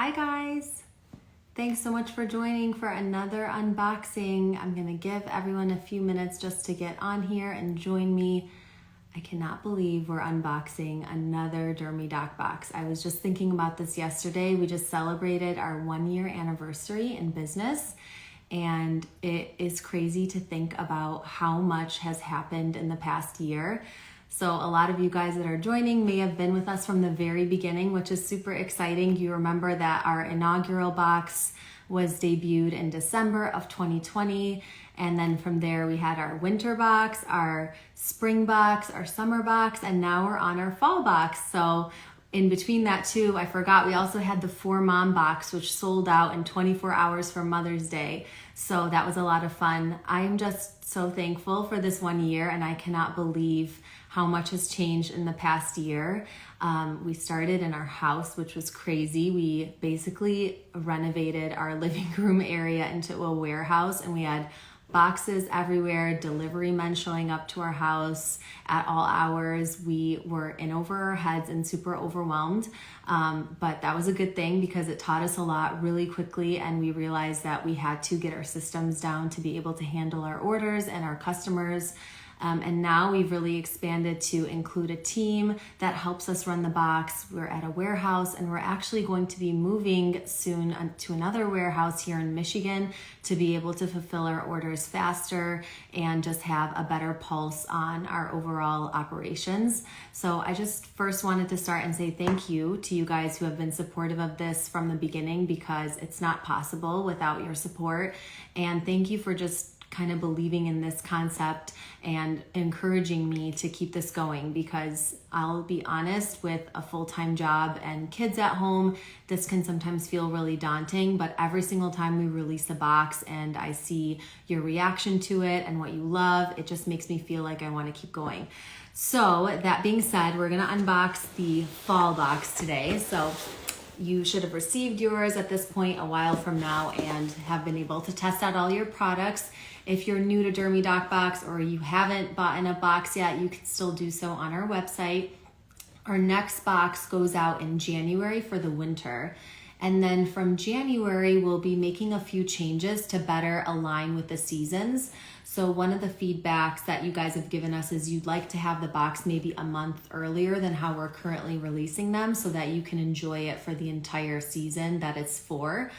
Hi guys! Thanks so much for joining for another unboxing. I'm gonna give everyone a few minutes just to get on here and join me. I cannot believe we're unboxing another Dermy Doc box. I was just thinking about this yesterday. We just celebrated our 1-year anniversary in business, and it is crazy to think about how much has happened in the past year. So a lot of you guys that are joining may have been with us from the very beginning, which is super exciting. You remember that our inaugural box was debuted in December of 2020. And then from there we had our winter box, our spring box, our summer box, and now we're on our fall box. So in between that too, I forgot, we also had the For Mom box, which sold out in 24 hours for Mother's Day. So that was a lot of fun. I'm just so thankful for this 1 year, and I cannot believe how much has changed in the past year. We started in our house, which was crazy. We basically renovated our living room area into a warehouse, and we had boxes everywhere, delivery men showing up to our house at all hours. We were in over our heads and super overwhelmed, but that was a good thing because it taught us a lot really quickly, and we realized that we had to get our systems down to be able to handle our orders and our customers. And now we've really expanded to include a team that helps us run the box. We're at a warehouse, and we're actually going to be moving soon to another warehouse here in Michigan to be able to fulfill our orders faster and just have a better pulse on our overall operations. So I just first wanted to start and say thank you to you guys who have been supportive of this from the beginning, because it's not possible without your support. And thank you for just kind of believing in this concept and encouraging me to keep this going, because I'll be honest, with a full-time job and kids at home, this can sometimes feel really daunting. But every single time we release a box and I see your reaction to it and what you love, it just makes me feel like I want to keep going. So that being said, we're going to unbox the fall box today. So you should have received yours at this point a while from now and have been able to test out all your products. If you're new to Dermy Doc Box or you haven't bought in a box yet, you can still do so on our website. Our next box goes out in January for the winter. And then from January, we'll be making a few changes to better align with the seasons. So one of the feedbacks that you guys have given us is you'd like to have the box maybe a month earlier than how we're currently releasing them, so that you can enjoy it for the entire season that it's for.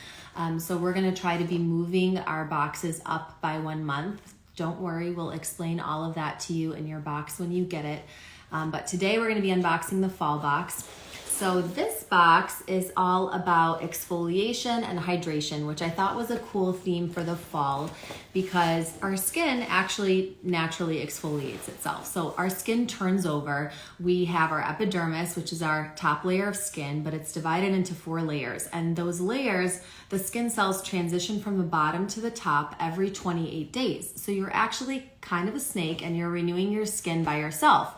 So we're gonna try to be moving our boxes up by 1 month. Don't worry, we'll explain all of that to you in your box when you get it. But today we're gonna be unboxing the fall box. So this box is all about exfoliation and hydration, which I thought was a cool theme for the fall, because our skin actually naturally exfoliates itself. So our skin turns over. We have our epidermis, which is our top layer of skin, but it's divided into 4 layers. And those layers, the skin cells transition from the bottom to the top every 28 days. So you're actually kind of a snake, and you're renewing your skin by yourself.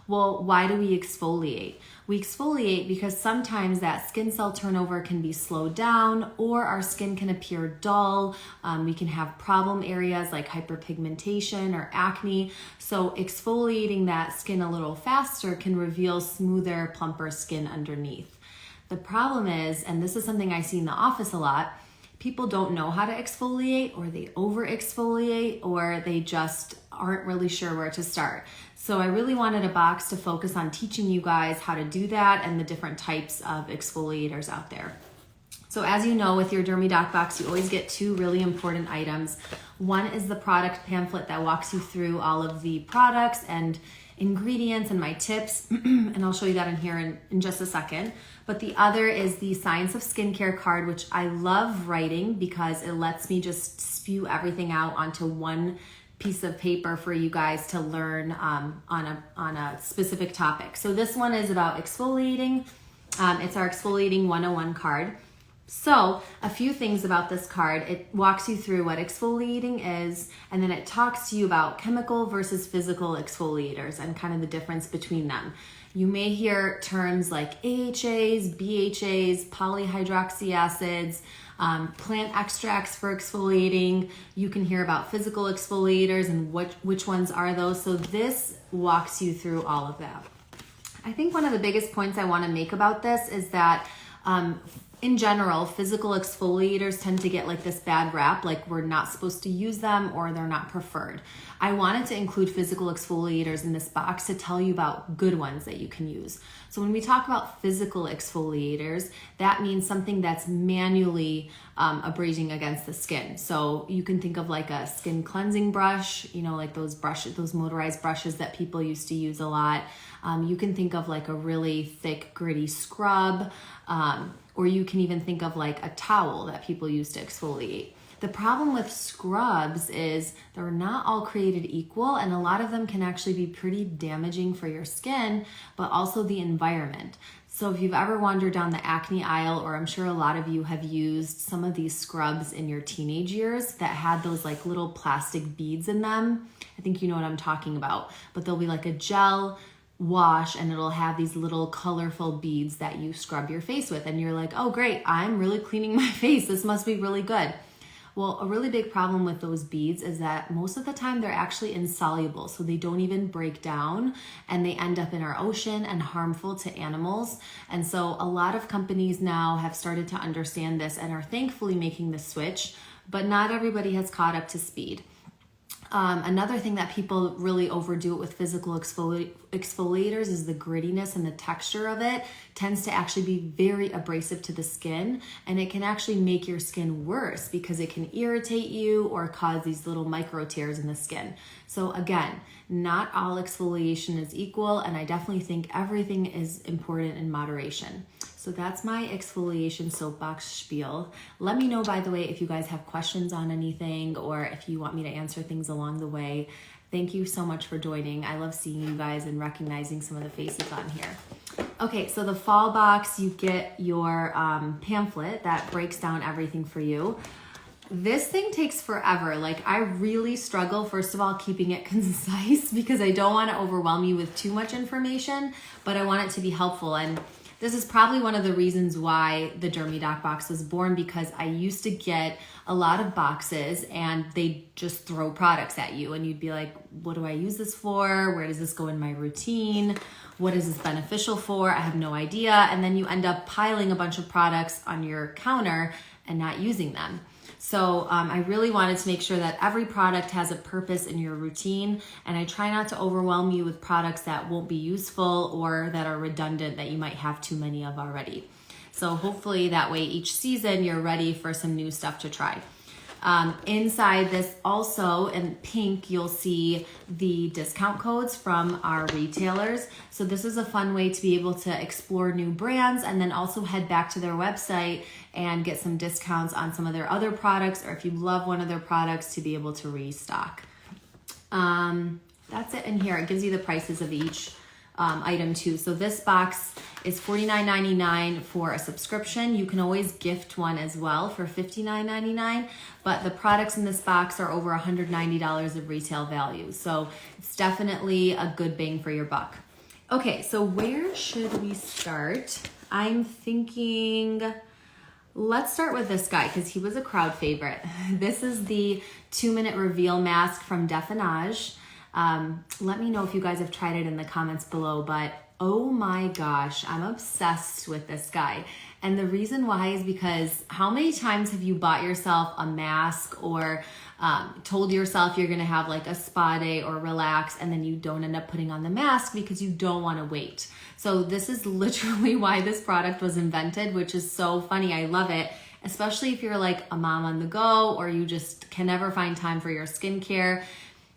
Well, why do we exfoliate? We exfoliate because sometimes that skin cell turnover can be slowed down, or our skin can appear dull. We can have problem areas like hyperpigmentation or acne. So exfoliating that skin a little faster can reveal smoother, plumper skin underneath. The problem is, and this is something I see in the office a lot, people don't know how to exfoliate, or they over exfoliate, or they just aren't really sure where to start. So I really wanted a box to focus on teaching you guys how to do that and the different types of exfoliators out there. So as you know, with your Dermy Doc box, you always get 2 really important items. One is the product pamphlet that walks you through all of the products and ingredients and my tips, and I'll show you that in here in just a second. But the other is the Science of Skincare card, which I love writing because it lets me just spew everything out onto one piece of paper for you guys to learn on a specific topic. So this one is about exfoliating. It's our Exfoliating 101 card. So a few things about this card. It walks you through what exfoliating is, and then it talks to you about chemical versus physical exfoliators and kind of the difference between them. You may hear terms like AHAs, BHAs, polyhydroxy acids, plant extracts for exfoliating. You can hear about physical exfoliators and which ones are those. So this walks you through all of that. I think one of the biggest points I want to make about this is that in general, physical exfoliators tend to get like this bad rap, like we're not supposed to use them or they're not preferred. I wanted to include physical exfoliators in this box to tell you about good ones that you can use. So when we talk about physical exfoliators, that means something that's manually abrasing against the skin. So you can think of like a skin cleansing brush, you know, like those brushes, those motorized brushes that people used to use a lot. You can think of like a really thick, gritty scrub, or you can even think of like a towel that people use to exfoliate. The problem with scrubs is they're not all created equal, and a lot of them can actually be pretty damaging for your skin, but also the environment. So if you've ever wandered down the acne aisle, or I'm sure a lot of you have used some of these scrubs in your teenage years that had those like little plastic beads in them, I think you know what I'm talking about, but they'll be like a gel wash and it'll have these little colorful beads that you scrub your face with, and you're like, oh great, I'm really cleaning my face, this must be really good. Well, a really big problem with those beads is that most of the time they're actually insoluble, so they don't even break down and they end up in our ocean and harmful to animals. And so a lot of companies now have started to understand this and are thankfully making the switch, but not everybody has caught up to speed. Another thing that people really overdo it with physical exfoliators is the grittiness and the texture of it tends to actually be very abrasive to the skin, and it can actually make your skin worse because it can irritate you or cause these little micro tears in the skin. So again, not all exfoliation is equal, and I definitely think everything is important in moderation. So that's my exfoliation soapbox spiel. Let me know, by the way, if you guys have questions on anything or if you want me to answer things along the way. Thank you so much for joining. I love seeing you guys and recognizing some of the faces on here. Okay, so the fall box, you get your pamphlet that breaks down everything for you. This thing takes forever. Like, I really struggle, first of all, keeping it concise because I don't want to overwhelm you with too much information, but I want it to be helpful. And this is probably one of the reasons why the Dermy Doc box was born, because I used to get a lot of boxes and they just throw products at you and you'd be like, what do I use this for? Where does this go in my routine? What is this beneficial for? I have no idea. And then you end up piling a bunch of products on your counter and not using them. So I really wanted to make sure that every product has a purpose in your routine, and I try not to overwhelm you with products that won't be useful or that are redundant that you might have too many of already. So hopefully that way each season you're ready for some new stuff to try. Inside this also in pink, you'll see the discount codes from our retailers. So this is a fun way to be able to explore new brands and then also head back to their website and get some discounts on some of their other products, or if you love one of their products, to be able to restock. That's it in here. It gives you the prices of each item too. So this box is $49.99 for a subscription. You can always gift one as well for $59.99, but the products in this box are over $190 of retail value. So it's definitely a good bang for your buck. Okay, so where should we start? I'm thinking, let's start with this guy because he was a crowd favorite. This is the 2-minute reveal mask from Defenage. Let me know if you guys have tried it in the comments below, but oh my gosh, I'm obsessed with this guy. And the reason why is because how many times have you bought yourself a mask or told yourself you're gonna have like a spa day or relax, and then you don't end up putting on the mask because you don't wanna wait. So this is literally why this product was invented, which is so funny. I love it, especially if you're like a mom on the go or you just can never find time for your skincare.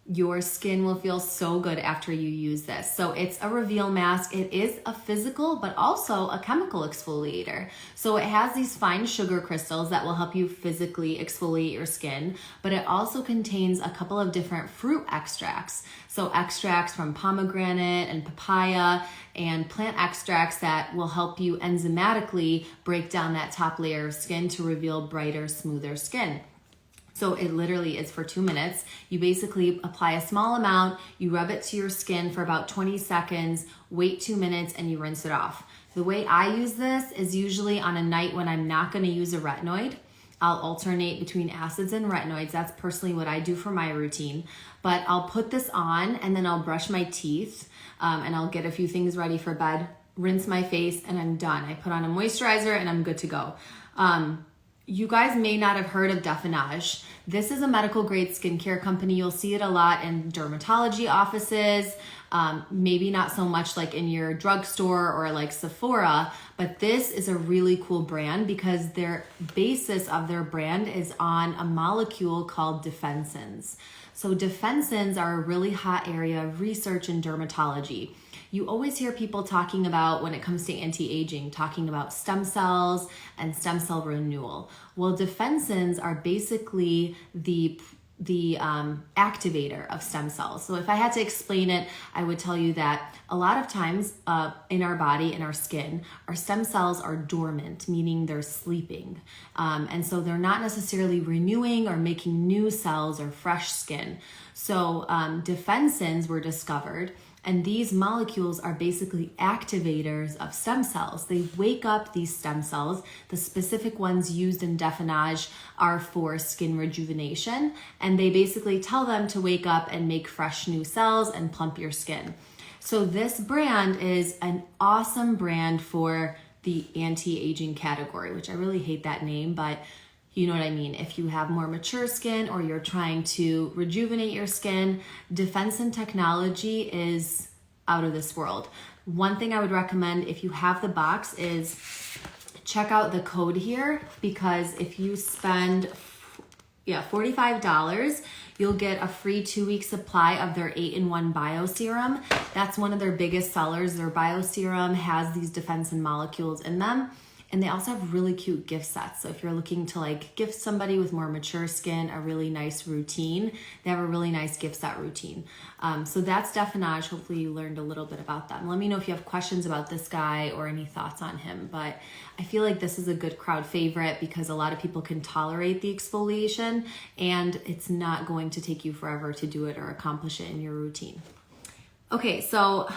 Your skin will feel so good after you use this. So it's a reveal mask. It is a physical, but also a chemical exfoliator. So it has these fine sugar crystals that will help you physically exfoliate your skin, but it also contains a couple of different fruit extracts. So extracts from pomegranate and papaya and plant extracts that will help you enzymatically break down that top layer of skin to reveal brighter, smoother skin. So it literally is for 2 minutes. You basically apply a small amount, you rub it to your skin for about 20 seconds, wait 2 minutes, and you rinse it off. The way I use this is usually on a night when I'm not gonna use a retinoid. I'll alternate between acids and retinoids. That's personally what I do for my routine. But I'll put this on and then I'll brush my teeth and I'll get a few things ready for bed. rinse my face, and I'm done. I put on a moisturizer and I'm good to go. You guys may not have heard of Defenage. This is a medical grade skincare company. You'll see it a lot in dermatology offices, maybe not so much like in your drugstore or like Sephora, but this is a really cool brand because their basis of their brand is on a molecule called defensins. So defensins are a really hot area of research in dermatology. You always hear people talking about, when it comes to anti-aging, talking about stem cells and stem cell renewal. Well, defensins are basically the activator of stem cells. So if I had to explain it, I would tell you that a lot of times in our body, in our skin, our stem cells are dormant, meaning they're sleeping. And so they're not necessarily renewing or making new cells or fresh skin. So defensins were discovered. And these molecules are basically activators of stem cells. They wake up these stem cells. The specific ones used in Defenage are for skin rejuvenation. And they basically tell them to wake up and make fresh new cells and plump your skin. So this brand is an awesome brand for the anti-aging category, which I really hate that name, but you know what I mean. If you have more mature skin or you're trying to rejuvenate your skin, Defensin technology is out of this world. One thing I would recommend if you have the box is check out the code here, because if you spend $45, you'll get a free 2-week supply of their 8-in-1 Bio Serum. That's one of their biggest sellers. Their Bio Serum has these Defensin molecules in them. And they also have really cute gift sets. So if you're looking to like gift somebody with more mature skin a really nice routine, they have a really nice gift set routine. So that's Definage. Hopefully you learned a little bit about them. Let me know if you have questions about this guy or any thoughts on him. But I feel like this is a good crowd favorite because a lot of people can tolerate the exfoliation and it's not going to take you forever to do it or accomplish it in your routine. Okay, so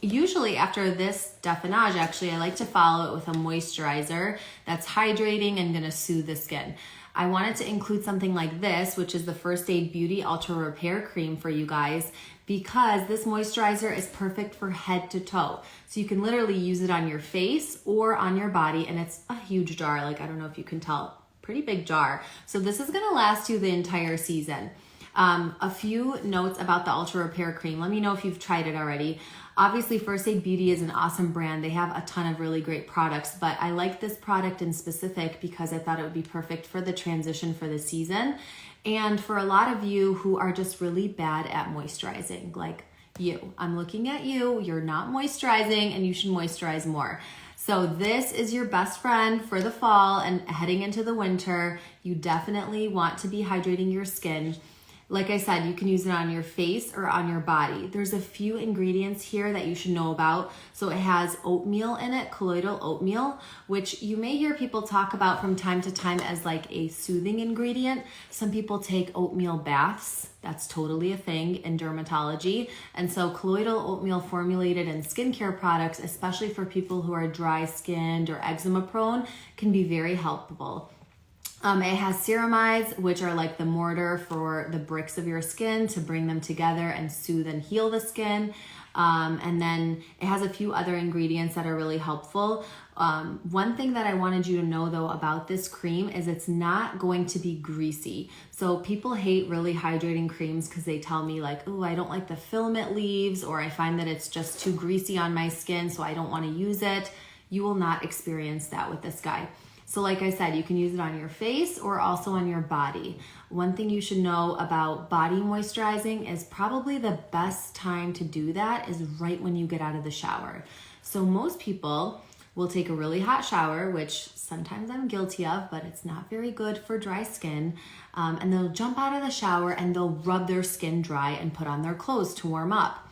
usually after this Defenage, actually, I like to follow it with a moisturizer that's hydrating and gonna soothe the skin. I wanted to include something like this, which is the First Aid Beauty Ultra Repair Cream for you guys, because this moisturizer is perfect for head to toe. So you can literally use it on your face or on your body, and it's a huge jar. Like, I don't know if you can tell, pretty big jar. So this is gonna last you the entire season. A few notes about the Ultra Repair Cream. Let me know if you've tried it already. Obviously, First Aid Beauty is an awesome brand. They have a ton of really great products, but I like this product in specific because I thought it would be perfect for the transition for the season. And for a lot of you who are just really bad at moisturizing, like you. I'm looking at you, you're not moisturizing and you should moisturize more. So this is your best friend for the fall and heading into the winter. You definitely want to be hydrating your skin. Like I said, you can use it on your face or on your body. There's a few ingredients here that you should know about. So it has oatmeal in it, colloidal oatmeal, which you may hear people talk about from time to time as like a soothing ingredient. Some people take oatmeal baths. That's totally a thing in dermatology. And so colloidal oatmeal formulated in skincare products, especially for people who are dry skinned or eczema prone, can be very helpful. It has ceramides, which are like the mortar for the bricks of your skin to bring them together and soothe and heal the skin. And then it has a few other ingredients that are really helpful. One thing that I wanted you to know though about this cream is it's not going to be greasy. So people hate really hydrating creams because they tell me like, oh, I don't like the filament leaves, or I find that it's just too greasy on my skin, so I don't want to use it. You will not experience that with this guy. So like I said, you can use it on your face or also on your body. One thing you should know about body moisturizing is probably the best time to do that is right when you get out of the shower. So most people will take a really hot shower, which sometimes I'm guilty of, but it's not very good for dry skin. And they'll jump out of the shower and they'll rub their skin dry and put on their clothes to warm up.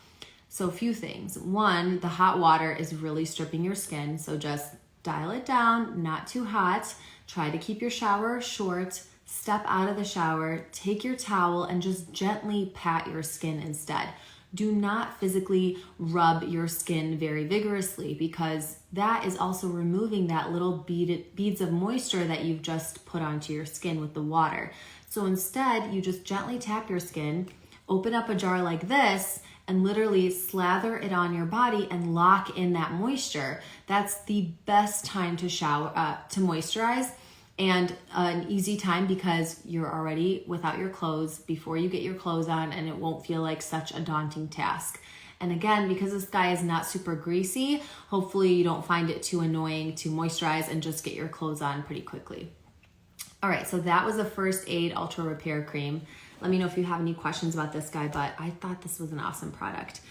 So a few things. One, the hot water is really stripping your skin. So just dial it down, not too hot. Try to keep your shower short. Step out of the shower, take your towel, and just gently pat your skin instead. Do not physically rub your skin very vigorously because that is also removing that little beads of moisture that you've just put onto your skin with the water. So instead, you just gently tap your skin, open up a jar like this, and literally slather it on your body and lock in that moisture. That's the best time to to moisturize, and an easy time because you're already without your clothes before you get your clothes on, and it won't feel like such a daunting task. And again, because this guy is not super greasy, hopefully you don't find it too annoying to moisturize and just get your clothes on pretty quickly. All right, so that was a First Aid Ultra Repair Cream. Let me know if you have any questions about this guy, but I thought this was an awesome product.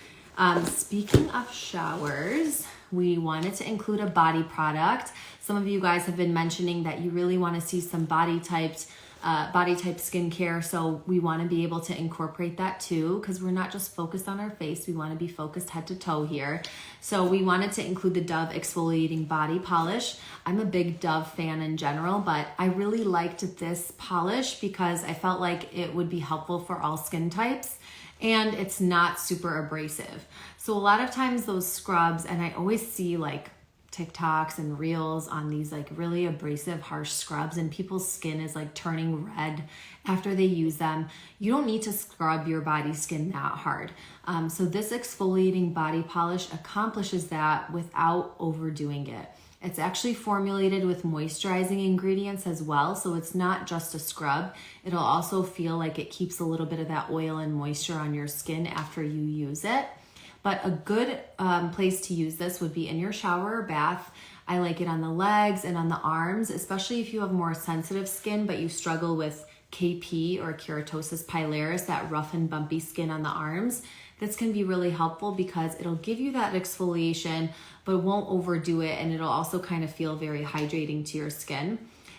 Speaking of showers, we wanted to include a body product. Some of you guys have been mentioning that you really want to see some body type skincare, so we want to be able to incorporate that too, because we're not just focused on our face, we want to be focused head to toe here. So we wanted to include the Dove Exfoliating Body Polish. I'm a big Dove fan in general, but I really liked this polish because I felt like it would be helpful for all skin types, and it's not super abrasive. So a lot of times those scrubs, and I always see like TikToks and reels on these like really abrasive, harsh scrubs, and people's skin is like turning red after they use them. You don't need to scrub your body skin that hard. So this exfoliating body polish accomplishes that without overdoing it. It's actually formulated with moisturizing ingredients as well, so it's not just a scrub. It'll also feel like it keeps a little bit of that oil and moisture on your skin after you use it. But a good place to use this would be in your shower or bath. I like it on the legs and on the arms, especially if you have more sensitive skin, but you struggle with KP or keratosis pilaris, that rough and bumpy skin on the arms. This can be really helpful because it'll give you that exfoliation, but won't overdo it, and it'll also kind of feel very hydrating to your skin.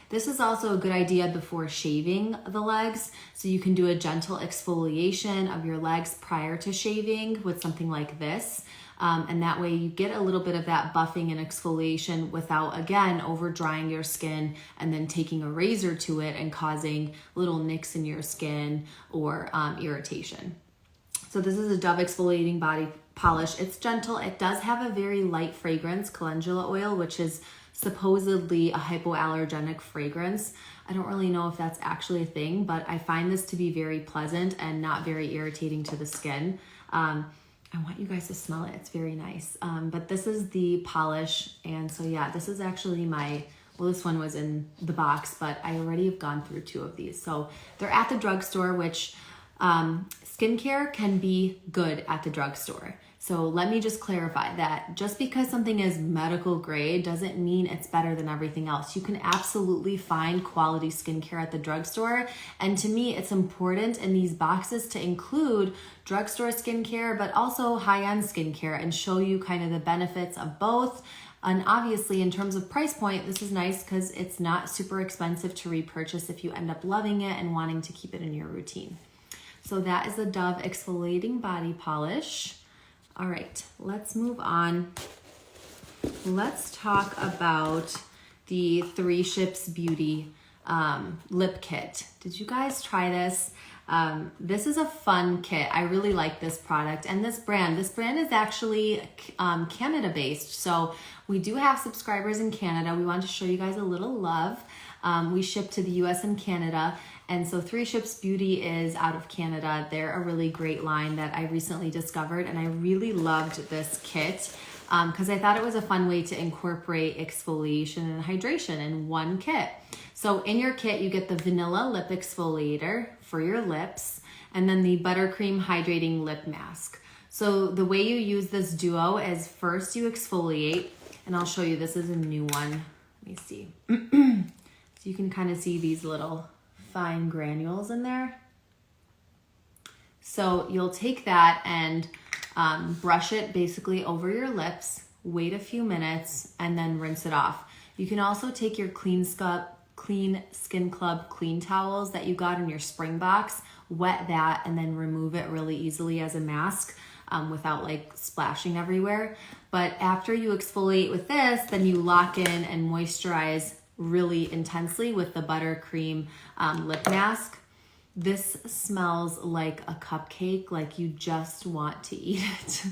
This is also a good idea before shaving the legs. So you can do a gentle exfoliation of your legs prior to shaving with something like this. And that way you get a little bit of that buffing and exfoliation without, again, over drying your skin and then taking a razor to it and causing little nicks in your skin or irritation. So this is a Dove Exfoliating Body Polish. It's gentle. It does have a very light fragrance, calendula oil, which is supposedly a hypoallergenic fragrance. I don't really know if that's actually a thing, but I find this to be very pleasant and not very irritating to the skin. I want you guys to smell it. It's very nice. But this is the polish. And so yeah, this is actually this one was in the box, but I already have gone through 2 of these. So they're at the drugstore, which skincare can be good at the drugstore. So let me just clarify that just because something is medical grade doesn't mean it's better than everything else. You can absolutely find quality skincare at the drugstore. And to me, it's important in these boxes to include drugstore skincare, but also high-end skincare, and show you kind of the benefits of both. And obviously, in terms of price point, this is nice because it's not super expensive to repurchase if you end up loving it and wanting to keep it in your routine. So that is the Dove Exfoliating Body Polish. All right, let's move on. Let's talk about the 3 Ships Beauty lip kit. Did you guys try this? This is a fun kit. I really like this product and this brand. This brand is actually Canada based. So we do have subscribers in Canada. We want to show you guys a little love. We ship to the US and Canada. And so 3 Ships Beauty is out of Canada. They're a really great line that I recently discovered, and I really loved this kit because I thought it was a fun way to incorporate exfoliation and hydration in one kit. So in your kit, you get the vanilla lip exfoliator for your lips, and then the buttercream hydrating lip mask. So the way you use this duo is first you exfoliate, and I'll show you, this is a new one. Let me see. So you can kind of see these little fine granules in there. So you'll take that and brush it basically over your lips, wait a few minutes, and then rinse it off. You can also take your Clean Skin Club clean towels that you got in your spring box, wet that, and then remove it really easily as a mask without like splashing everywhere. But after you exfoliate with this, then you lock in and moisturize really intensely with the buttercream lip mask. This smells like a cupcake, like you just want to eat it.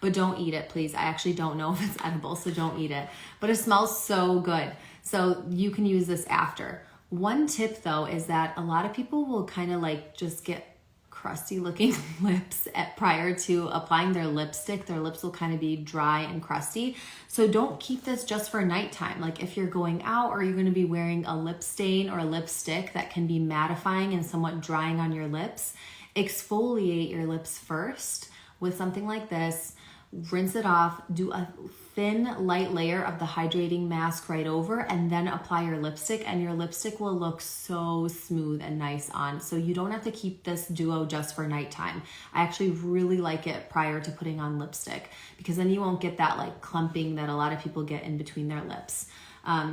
But don't eat it, please. I actually don't know if it's edible, so don't eat it. But it smells so good. So you can use this after. One tip though is that a lot of people will kind of like just get crusty looking lips prior to applying their lipstick. Their lips will kind of be dry and crusty. So don't keep this just for nighttime. Like if you're going out or you're going to be wearing a lip stain or a lipstick that can be mattifying and somewhat drying on your lips, exfoliate your lips first with something like this. Rinse it off, do a thin light layer of the hydrating mask right over, and then apply your lipstick, and your lipstick will look so smooth and nice on. So you don't have to keep this duo just for nighttime. I actually really like it prior to putting on lipstick, because then you won't get that like clumping that a lot of people get in between their lips.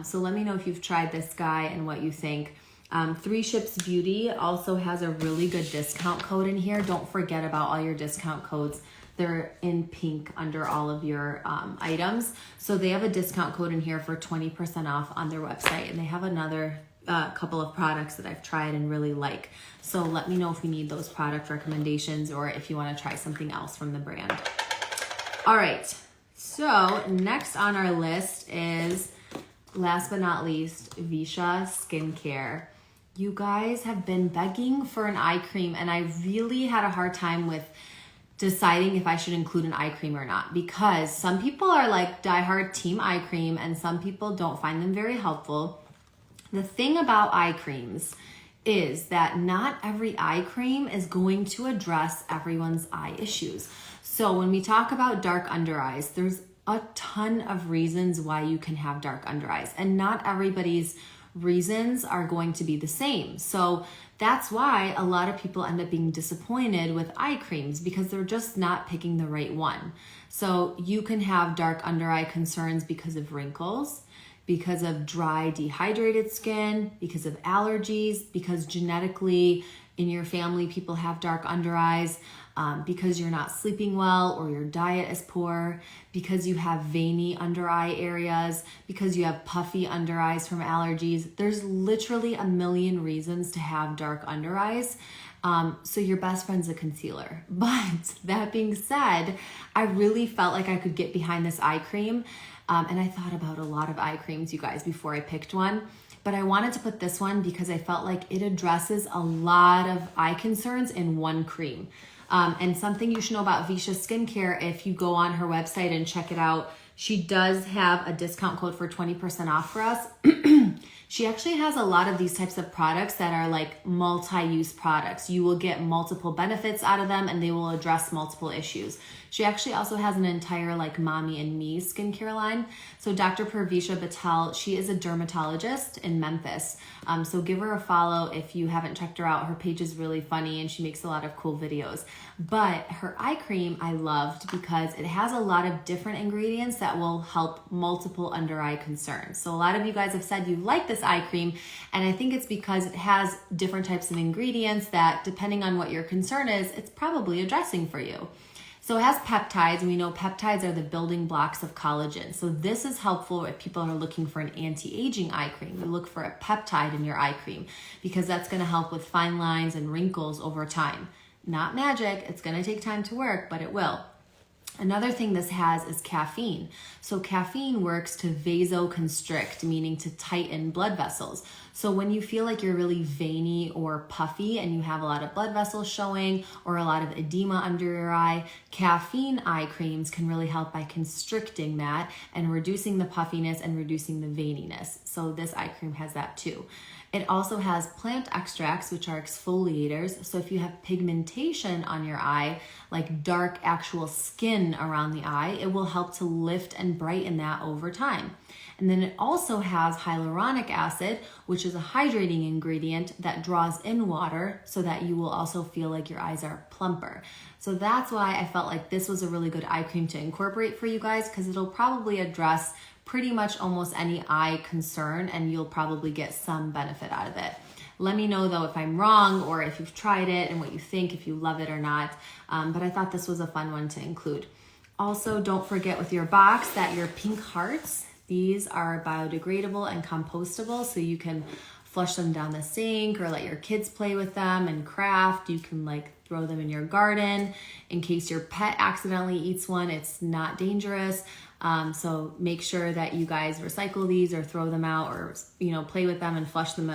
So let me know if you've tried this guy and what you think. 3 Ships Beauty also has a really good discount code in here. Don't forget about all your discount codes. They're in pink under all of your items. So they have a discount code in here for 20% off on their website. And they have another couple of products that I've tried and really like. So let me know if you need those product recommendations or if you want to try something else from the brand. All right. So next on our list is, last but not least, Visha Skincare. You guys have been begging for an eye cream, and I really had a hard time with deciding if I should include an eye cream or not, because some people are like diehard team eye cream and some people don't find them very helpful. The thing about eye creams is that not every eye cream is going to address everyone's eye issues. So when we talk about dark under eyes, there's a ton of reasons why you can have dark under eyes, and not everybody's reasons are going to be the same. So that's why a lot of people end up being disappointed with eye creams, because they're just not picking the right one. So you can have dark under eye concerns because of wrinkles, because of dry, dehydrated skin, because of allergies, because genetically in your family people have dark under eyes, because you're not sleeping well or your diet is poor, because you have veiny under eye areas, because you have puffy under eyes from allergies. There's literally a million reasons to have dark under eyes. So your best friend's a concealer. But that being said, I really felt like I could get behind this eye cream. And I thought about a lot of eye creams, you guys, before I picked one. But I wanted to put this one because I felt like it addresses a lot of eye concerns in one cream. And something you should know about Visha Skincare, if you go on her website and check it out, she does have a discount code for 20% off for us. She actually has a lot of these types of products that are like multi-use products. You will get multiple benefits out of them and they will address multiple issues. She actually also has an entire like Mommy and Me skincare line. So Dr. Purvisha Patel, she is a dermatologist in Memphis. So give her a follow if you haven't checked her out. Her page is really funny and she makes a lot of cool videos. But her eye cream I loved because it has a lot of different ingredients that will help multiple under eye concerns. So a lot of you guys have said you like this eye cream, and I think it's because it has different types of ingredients that, depending on what your concern is, it's probably addressing for you. So it has peptides, and we know peptides are the building blocks of collagen. So this is helpful if people are looking for an anti-aging eye cream. You look for a peptide in your eye cream because that's going to help with fine lines and wrinkles over time. Not magic, it's going to take time to work, but it will. Another thing this has is caffeine. So caffeine works to vasoconstrict, meaning to tighten blood vessels. So when you feel like you're really veiny or puffy and you have a lot of blood vessels showing or a lot of edema under your eye, caffeine eye creams can really help by constricting that and reducing the puffiness and reducing the veininess. So this eye cream has that too. It also has plant extracts, which are exfoliators. So if you have pigmentation on your eye, like dark actual skin around the eye, it will help to lift and brighten that over time. And then it also has hyaluronic acid, which is a hydrating ingredient that draws in water so that you will also feel like your eyes are plumper. So that's why I felt like this was a really good eye cream to incorporate for you guys, because it'll probably address pretty much almost any eye concern and you'll probably get some benefit out of it. Let me know though if I'm wrong or if you've tried it and what you think, if you love it or not. But I thought this was a fun one to include. Also, don't forget with your box that your pink hearts, these are biodegradable and compostable, so you can flush them down the sink or let your kids play with them and craft. You can like throw them in your garden in case your pet accidentally eats one. It's not dangerous. So make sure that you guys recycle these or throw them out or, play with them and flush them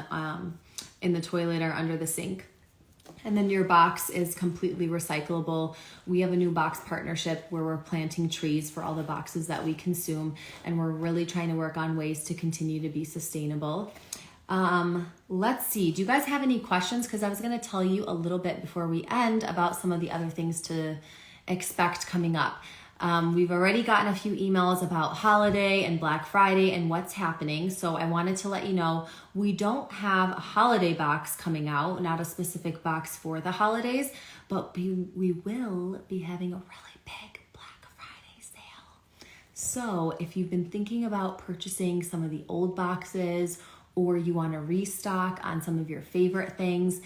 in the toilet or under the sink. And then your box is completely recyclable. We have a new box partnership where we're planting trees for all the boxes that we consume, and we're really trying to work on ways to continue to be sustainable. Let's see, do you guys have any questions? Because I was going to tell you a little bit before we end about some of the other things to expect coming up. We've already gotten a few emails about holiday and Black Friday and what's happening. So I wanted to let you know we don't have a holiday box coming out, not a specific box for the holidays, but we will be having a really big Black Friday sale. So if you've been thinking about purchasing some of the old boxes, or you want to restock on some of your favorite things,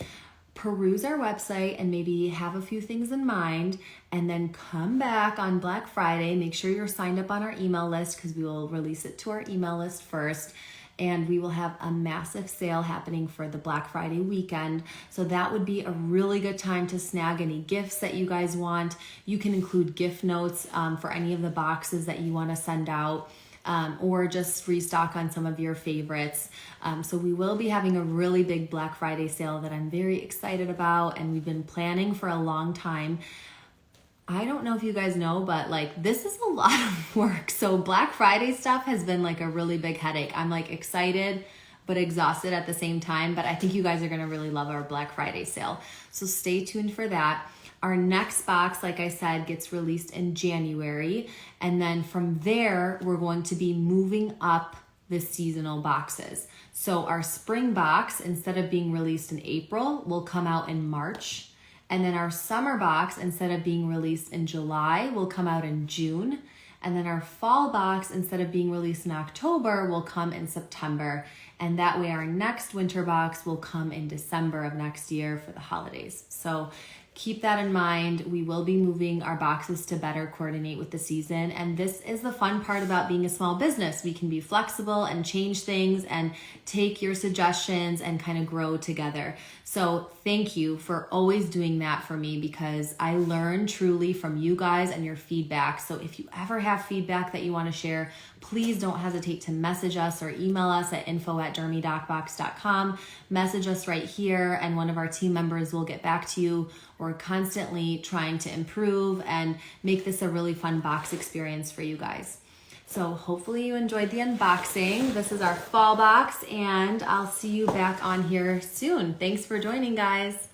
peruse our website and maybe have a few things in mind, and then come back on Black Friday. Make sure you're signed up on our email list because we will release it to our email list first. And we will have a massive sale happening for the Black Friday weekend. So that would be a really good time to snag any gifts that you guys want. You can include gift notes for any of the boxes that you want to send out. Or just restock on some of your favorites. So we will be having a really big Black Friday sale that I'm very excited about, and we've been planning for a long time. I don't know if you guys know, but like this is a lot of work. So Black Friday stuff has been like a really big headache. I'm like excited but exhausted at the same time, but I think you guys are gonna really love our Black Friday sale. So stay tuned for that. Our next box, like I said, gets released in January. And then from there, we're going to be moving up the seasonal boxes. So our spring box, instead of being released in April, will come out in March. And then our summer box, instead of being released in July, will come out in June. And then our fall box, instead of being released in October, will come in September. And that way our next winter box will come in December of next year for the holidays. So keep that in mind. We will be moving our boxes to better coordinate with the season. And this is the fun part about being a small business. We can be flexible and change things and take your suggestions and kind of grow together. So thank you for always doing that for me, because I learn truly from you guys and your feedback. So if you ever have feedback that you want to share, please don't hesitate to message us or email us at info@dermydocbox.com. Message us right here and one of our team members will get back to you. We're constantly trying to improve and make this a really fun box experience for you guys. So hopefully you enjoyed the unboxing. This is our fall box, and I'll see you back on here soon. Thanks for joining, guys.